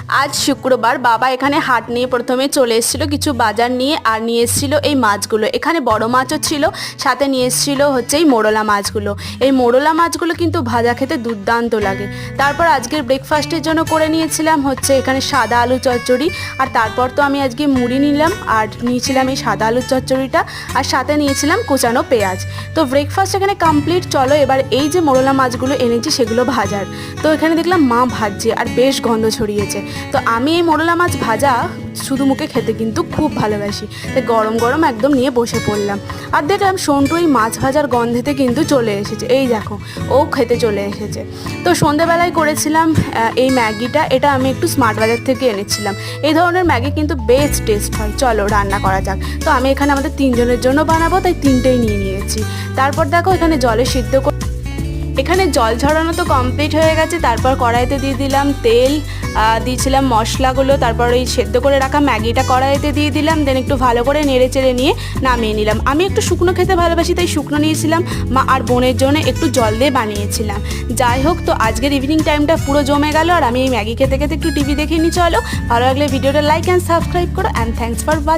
আজ শুক্রবার বাবা এখানে হাট নিয়ে প্রথমে চলে এসেছিল কিছু বাজার নিয়ে, আর নিয়ে এসেছিল এই মাছগুলো। এখানে বড় মাছও ছিল, সাথে নিয়ে এসেছিল হচ্ছে এই মোরলা মাছগুলো। এই মোরলা মাছগুলো কিন্তু ভাজা খেতে দুর্দান্ত লাগে। তারপর আজকের ব্রেকফাস্টের জন্য করে নিয়েছিলাম হচ্ছে এখানে সাদা আলু চচ্চড়ি, আর তারপর তো আমি আজকে মুড়ি নিলাম আর নিয়েছিলাম এই সাদা আলুর চচ্চড়িটা, আর সাথে নিয়েছিলাম কুচানো পেঁয়াজ। তো ব্রেকফাস্ট এখানে কমপ্লিট। চলো এবার এই যে মোরলা মাছগুলো এনেছি সেগুলো ভাজার। তো এখানে দেখলাম মা ভাজছে আর বেশ গন্ধ ছড়িয়েছে। তো আমি এই মোরলা মাছ ভাজা শুধু মুখে খেতে কিন্তু খুব ভালোবাসি, তাই গরম গরম একদম নিয়ে বসে পড়লাম। আর দেখলাম সন্টু এই মাছ ভাজার গন্ধেতে কিন্তু চলে এসেছে, এই দেখো ও খেতে চলে এসেছে। তো সন্ধেবেলায় করেছিলাম এই ম্যাগিটা, এটা আমি একটু স্মার্ট বাজার থেকে এনেছিলাম। এই ধরনের ম্যাগি কিন্তু বেশ টেস্ট হয়। চলো রান্না করা যাক। তো আমি এখানে আমাদের 3 জনের জন্য বানাবো, তাই 3টেই নিয়ে নিয়েছি। তারপর দেখো এখানে জলে সিদ্ধ এখানে জল ঝরানো তো কমপ্লিট হয়ে গেছে। তারপর কড়াইতে দিয়ে দিলাম তেল, দিয়েছিলাম মশলাগুলো, তারপর এই সেদ্ধ করে রাখা ম্যাগিটা কড়াইতে দিয়ে দিলাম। দেন একটু ভালো করে নেড়ে চেড়ে নিয়ে নামিয়ে নিলাম। আমি একটু শুকনো খেতে ভালোবাসি, তাই শুকনো নিয়েছিলাম। মা আর বোনের জন্য একটু জল দিয়ে বানিয়েছিলাম। যাই হোক, তো আজকের ইভিনিং টাইমটা পুরো জমে গেল, আর আমি এই ম্যাগি খেতে খেতে একটু টিভি দেখে নিই। চলো, ভালো লাগলে ভিডিওটা লাইক অ্যান্ড সাবস্ক্রাইব করো, অ্যান্ড থ্যাঙ্কস ফর ওয়াচিং।